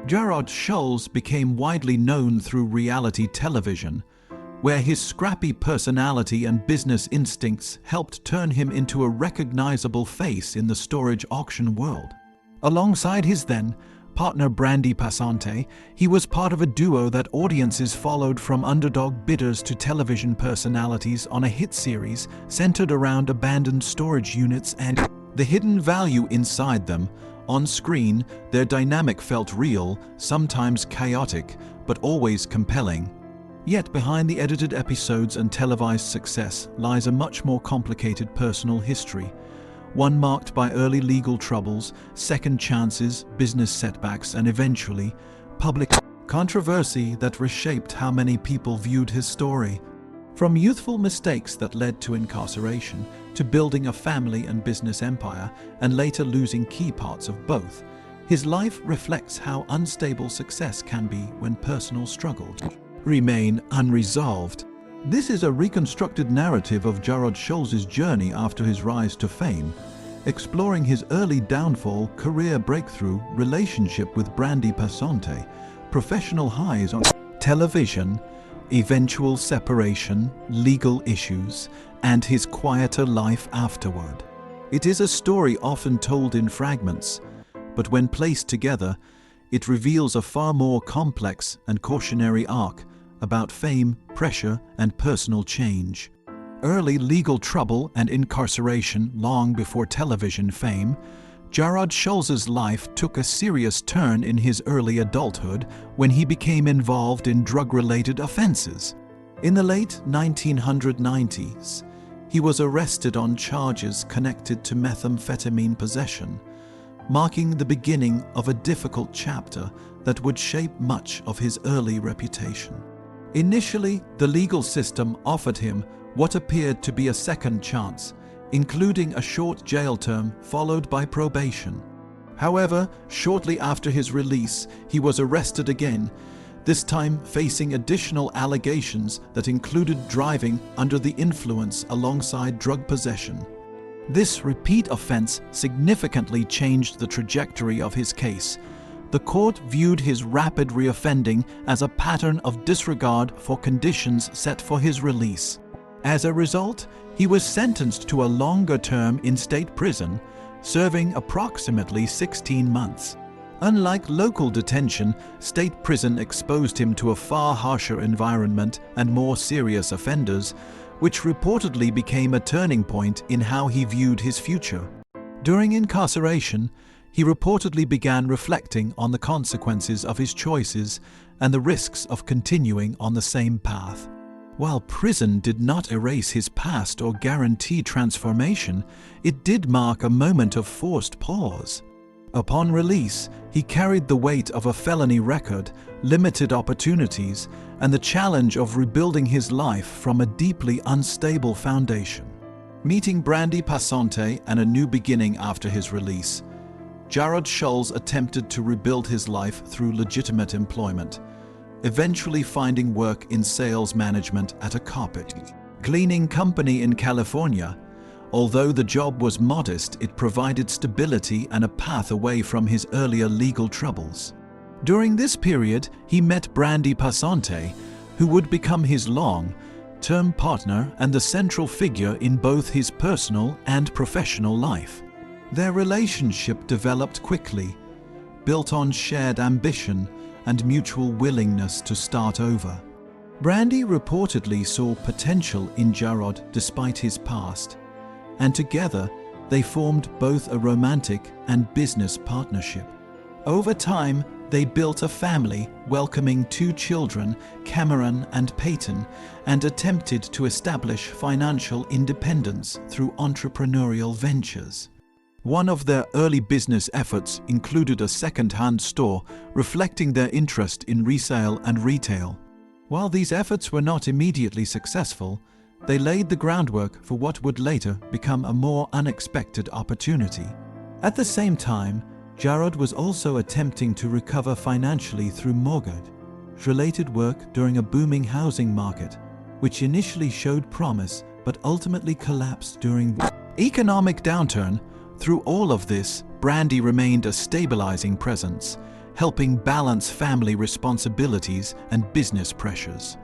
Jarrod Schulz became widely known through reality television, where his scrappy personality and business instincts helped turn him into a recognizable face in the storage auction world. Alongside his then partner Brandy, he was part of a duo that audiences followed, from underdog bidders to television personalities on a hit series centered around abandoned storage units and the hidden value inside them. On screen, their dynamic felt real, sometimes chaotic, but always compelling. Yet behind the edited episodes and televised success lies a much more complicated personal history, one marked by early legal troubles, second chances, business setbacks, and eventually, public controversy that reshaped how many people viewed his story. From youthful mistakes that led to incarceration, to building a family and business empire, and later losing key parts of both, his life reflects how unstable success can be when personal struggles remain unresolved. This is a reconstructed narrative of Jarrod Schulz's journey after his rise to fame, exploring his early downfall, career breakthrough, relationship with Brandy, professional highs on television, eventual separation, legal issues, and his quieter life afterward. It is a story often told in fragments, but when placed together, it reveals a far more complex and cautionary arc about fame, pressure, and personal change. Early legal trouble and incarceration long before television fame, Jarrod Schulz's life took a serious turn in his early adulthood when he became involved in drug-related offenses. In the late 1990s, he was arrested on charges connected to methamphetamine possession, marking the beginning of a difficult chapter that would shape much of his early reputation. Initially, the legal system offered him what appeared to be a second chance, including a short jail term followed by probation. However, shortly after his release, he was arrested again, this time facing additional allegations that included driving under the influence alongside drug possession. This repeat offense significantly changed the trajectory of his case. The court viewed his rapid reoffending as a pattern of disregard for conditions set for his release. As a result, he was sentenced to a longer term in state prison, serving approximately 16 months. Unlike local detention, state prison exposed him to a far harsher environment and more serious offenders, which reportedly became a turning point in how he viewed his future. During incarceration, he reportedly began reflecting on the consequences of his choices and the risks of continuing on the same path. While prison did not erase his past or guarantee transformation, it did mark a moment of forced pause. Upon release, he carried the weight of a felony record, limited opportunities, and the challenge of rebuilding his life from a deeply unstable foundation. Meeting Brandy and a new beginning after his release, Jarrod Schulz attempted to rebuild his life through legitimate employment, eventually finding work in sales management at a carpet cleaning company in California. Although the job was modest, it provided stability and a path away from his earlier legal troubles. During this period, he met Brandy, who would become his long-term partner and the central figure in both his personal and professional life. Their relationship developed quickly, built on shared ambition and mutual willingness to start over. Brandy reportedly saw potential in Jarrod despite his past, and together they formed both a romantic and business partnership. Over time, they built a family, welcoming 2 children, Cameron and Peyton, and attempted to establish financial independence through entrepreneurial ventures. One of their early business efforts included a second-hand store, reflecting their interest in resale and retail. While these efforts were not immediately successful, they laid the groundwork for what would later become a more unexpected opportunity. At the same time, Jarrod was also attempting to recover financially through mortgage-related work during a booming housing market, which initially showed promise but ultimately collapsed during the economic downturn. Through all of this, Brandy remained a stabilizing presence, helping balance family responsibilities and business pressures.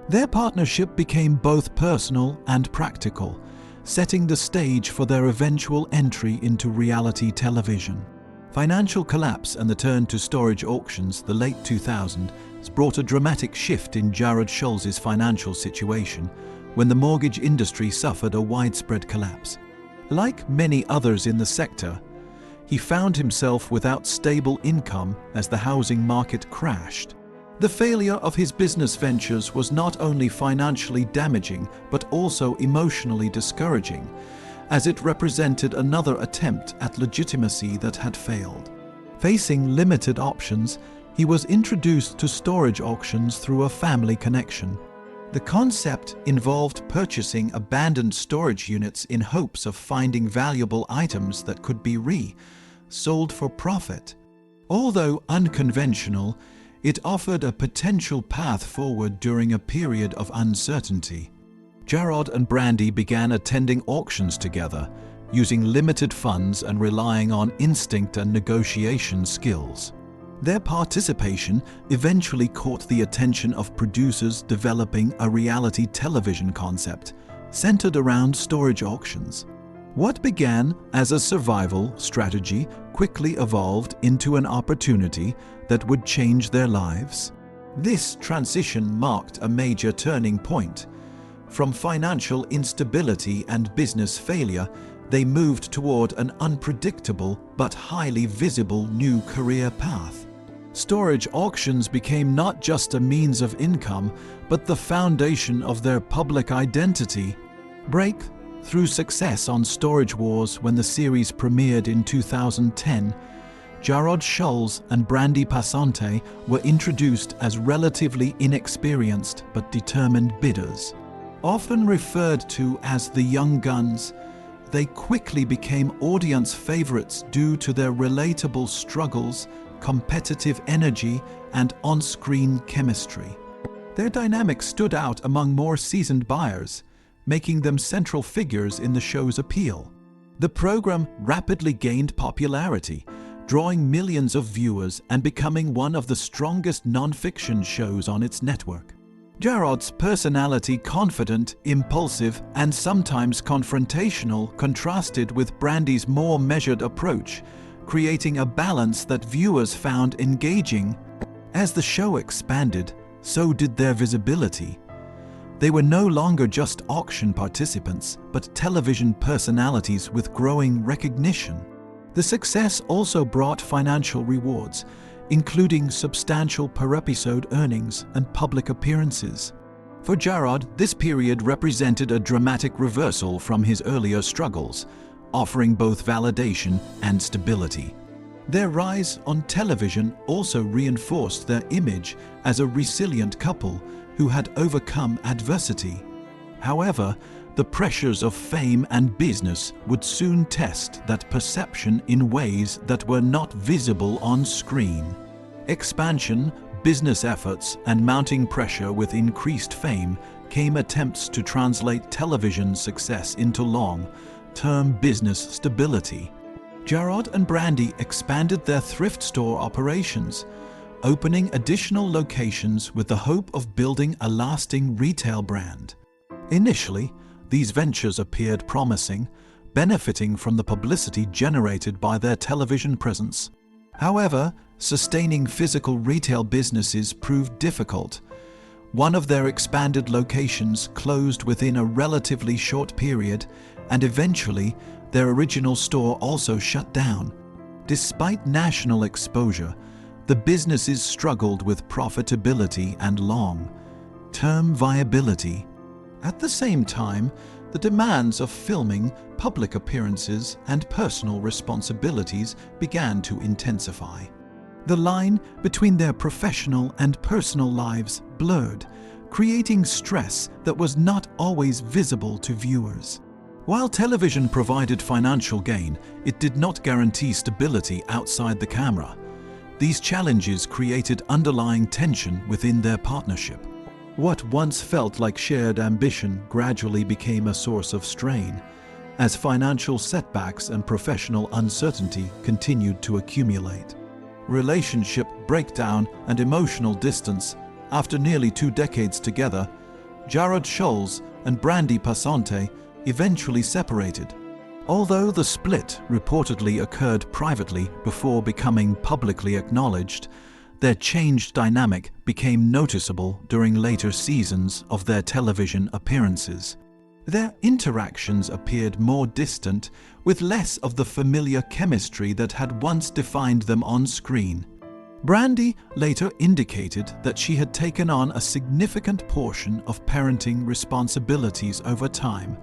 Their partnership became both personal and practical, setting the stage for their eventual entry into reality television. Financial collapse and the turn to storage auctions, the late 2000s, brought a dramatic shift in Jarrod Schulz's financial situation when the mortgage industry suffered a widespread collapse. Like many others in the sector, he found himself without stable income as the housing market crashed. The failure of his business ventures was not only financially damaging but also emotionally discouraging, as it represented another attempt at legitimacy that had failed. Facing limited options, he was introduced to storage auctions through a family connection. The concept involved purchasing abandoned storage units in hopes of finding valuable items that could be sold for profit. Although unconventional, it offered a potential path forward during a period of uncertainty. Jarrod and Brandy began attending auctions together, using limited funds and relying on instinct and negotiation skills. Their participation eventually caught the attention of producers developing a reality television concept centered around storage auctions. What began as a survival strategy quickly evolved into an opportunity that would change their lives. This transition marked a major turning point. From financial instability and business failure, they moved toward an unpredictable but highly visible new career path. Storage auctions became not just a means of income, but the foundation of their public identity. Through success on Storage Wars when the series premiered in 2010, Jarrod Schulz and Brandy were introduced as relatively inexperienced but determined bidders. Often referred to as the young guns, they quickly became audience favorites due to their relatable struggles, competitive energy, and on-screen chemistry. Their dynamic stood out among more seasoned buyers, making them central figures in the show's appeal. The program rapidly gained popularity, drawing millions of viewers and becoming one of the strongest non-fiction shows on its network. Jarrod's personality, confident, impulsive, and sometimes confrontational, contrasted with Brandy's more measured approach, creating a balance that viewers found engaging. As the show expanded, so did their visibility. They were no longer just auction participants, but television personalities with growing recognition. The success also brought financial rewards, including substantial per-episode earnings and public appearances. For Jarrod, this period represented a dramatic reversal from his earlier struggles, offering both validation and stability. Their rise on television also reinforced their image as a resilient couple who had overcome adversity. However, the pressures of fame and business would soon test that perception in ways that were not visible on screen. Expansion, business efforts, and mounting pressure with increased fame came attempts to translate television success into long-term business stability. Jarrod and Brandy expanded their thrift store operations, opening additional locations with the hope of building a lasting retail brand. Initially, these ventures appeared promising, benefiting from the publicity generated by their television presence. However, sustaining physical retail businesses proved difficult. One of their expanded locations closed within a relatively short period, and eventually, their original store also shut down. Despite national exposure, the businesses struggled with profitability and long-term viability. At the same time, the demands of filming, public appearances, and personal responsibilities began to intensify. The line between their professional and personal lives blurred, creating stress that was not always visible to viewers. While television provided financial gain, it did not guarantee stability outside the camera. These challenges created underlying tension within their partnership. What once felt like shared ambition gradually became a source of strain, as financial setbacks and professional uncertainty continued to accumulate. relationship breakdown and emotional distance. After nearly 2 decades together, Jarrod Schulz and Brandy eventually separated. Although the split reportedly occurred privately before becoming publicly acknowledged, their changed dynamic became noticeable during later seasons of their television appearances. Their interactions appeared more distant, with less of the familiar chemistry that had once defined them on screen. Brandy later indicated that she had taken on a significant portion of parenting responsibilities over time,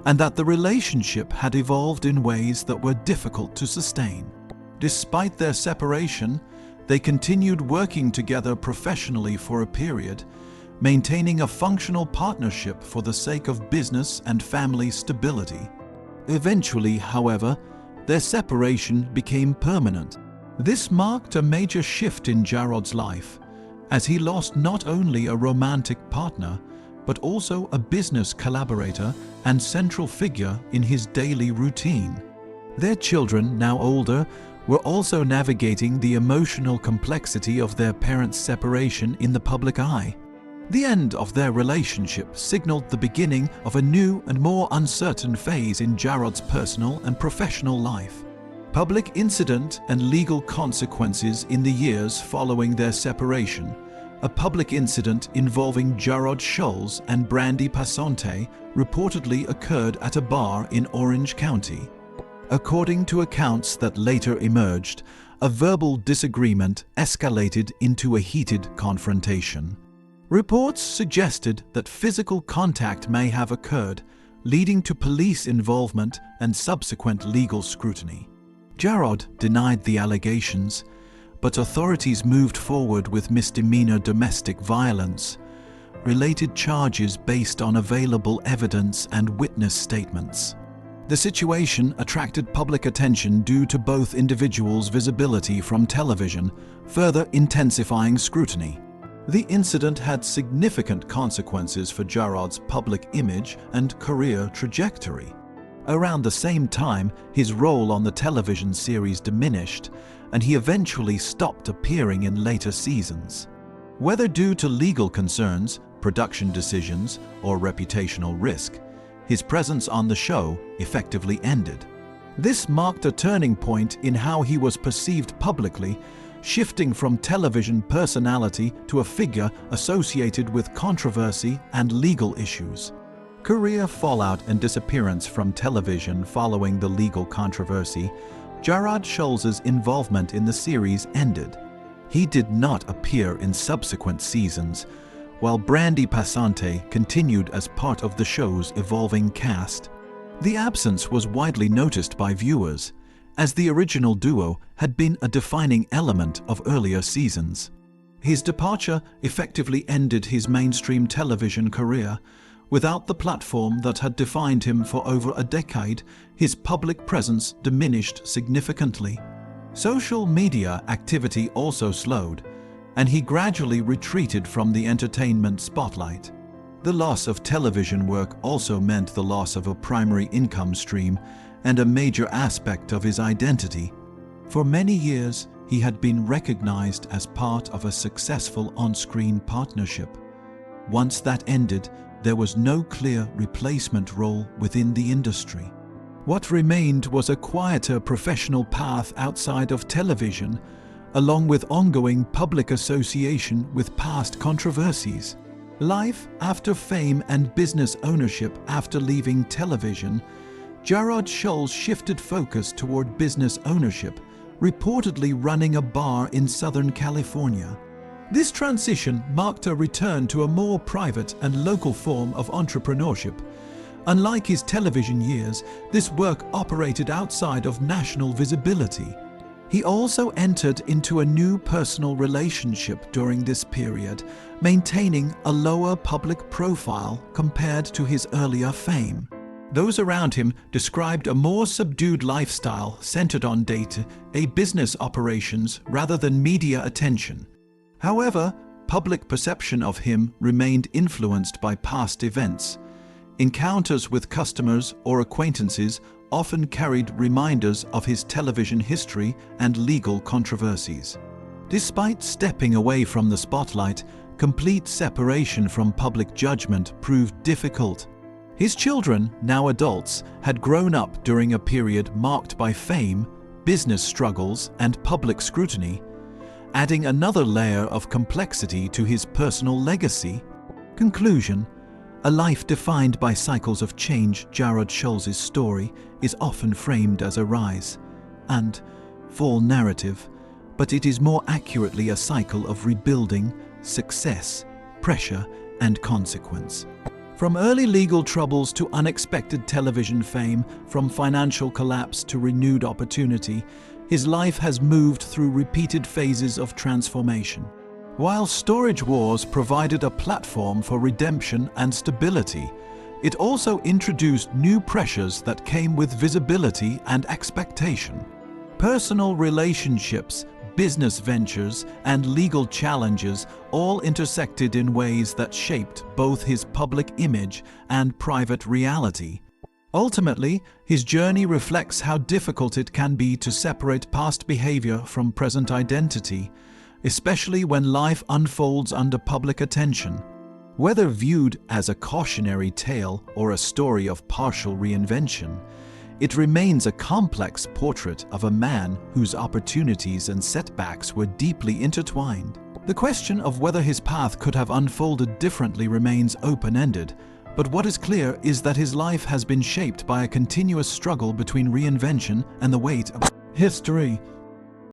and that the relationship had evolved in ways that were difficult to sustain. Despite their separation, they continued working together professionally for a period, maintaining a functional partnership for the sake of business and family stability. Eventually, however, their separation became permanent. This marked a major shift in Jarrod's life, as he lost not only a romantic partner, but also a business collaborator and central figure in his daily routine. Their children, now older, were also navigating the emotional complexity of their parents' separation in the public eye. The end of their relationship signaled the beginning of a new and more uncertain phase in Jarrod's personal and professional life. Public incident and legal consequences in the years following their separation. A public incident involving Jarrod Schulz and Brandy reportedly occurred at a bar in Orange County. According to accounts that later emerged, a verbal disagreement escalated into a heated confrontation. Reports suggested that physical contact may have occurred, leading to police involvement and subsequent legal scrutiny. Jarrod denied the allegations, but authorities moved forward with misdemeanor domestic violence, related charges based on available evidence and witness statements. The situation attracted public attention due to both individuals' visibility from television, further intensifying scrutiny. The incident had significant consequences for Jarrod's public image and career trajectory. Around the same time, his role on the television series diminished, and he eventually stopped appearing in later seasons. Whether due to legal concerns, production decisions, or reputational risk, his presence on the show effectively ended. This marked a turning point in how he was perceived publicly, shifting from television personality to a figure associated with controversy and legal issues. Career fallout and disappearance from television following the legal controversy, Jarrod Schulz's involvement in the series ended. He did not appear in subsequent seasons, while Brandy continued as part of the show's evolving cast. The absence was widely noticed by viewers, as the original duo had been a defining element of earlier seasons. His departure effectively ended his mainstream television career. Without the platform that had defined him for over a decade, his public presence diminished significantly. Social media activity also slowed, and he gradually retreated from the entertainment spotlight. The loss of television work also meant the loss of a primary income stream and a major aspect of his identity. For many years, he had been recognized as part of a successful on-screen partnership. Once that ended, there was no clear replacement role within the industry. What remained was a quieter professional path outside of television, along with ongoing public association with past controversies. Life after fame and business ownership after leaving television, Jarrod Schulz shifted focus toward business ownership, reportedly running a bar in Southern California. This transition marked a return to a more private and local form of entrepreneurship. Unlike his television years, this work operated outside of national visibility. He also entered into a new personal relationship during this period, maintaining a lower public profile compared to his earlier fame. Those around him described a more subdued lifestyle centered on day-to-day business operations rather than media attention. However, public perception of him remained influenced by past events. Encounters with customers or acquaintances often carried reminders of his television history and legal controversies. Despite stepping away from the spotlight, complete separation from public judgment proved difficult. His children, now adults, had grown up during a period marked by fame, business struggles, and public scrutiny, adding another layer of complexity to his personal legacy. Conclusion: a life defined by cycles of change, Jarrod Schulz's story is often framed as a rise and fall narrative, but it is more accurately a cycle of rebuilding, success, pressure, and consequence. From early legal troubles to unexpected television fame, from financial collapse to renewed opportunity, his life has moved through repeated phases of transformation. While storage wars provided a platform for redemption and stability, it also introduced new pressures that came with visibility and expectation. Personal relationships, business ventures, and legal challenges all intersected in ways that shaped both his public image and private reality. Ultimately, his journey reflects how difficult it can be to separate past behavior from present identity, especially when life unfolds under public attention. Whether viewed as a cautionary tale or a story of partial reinvention, it remains a complex portrait of a man whose opportunities and setbacks were deeply intertwined. The question of whether his path could have unfolded differently remains open-ended, but what is clear is that his life has been shaped by a continuous struggle between reinvention and the weight of history.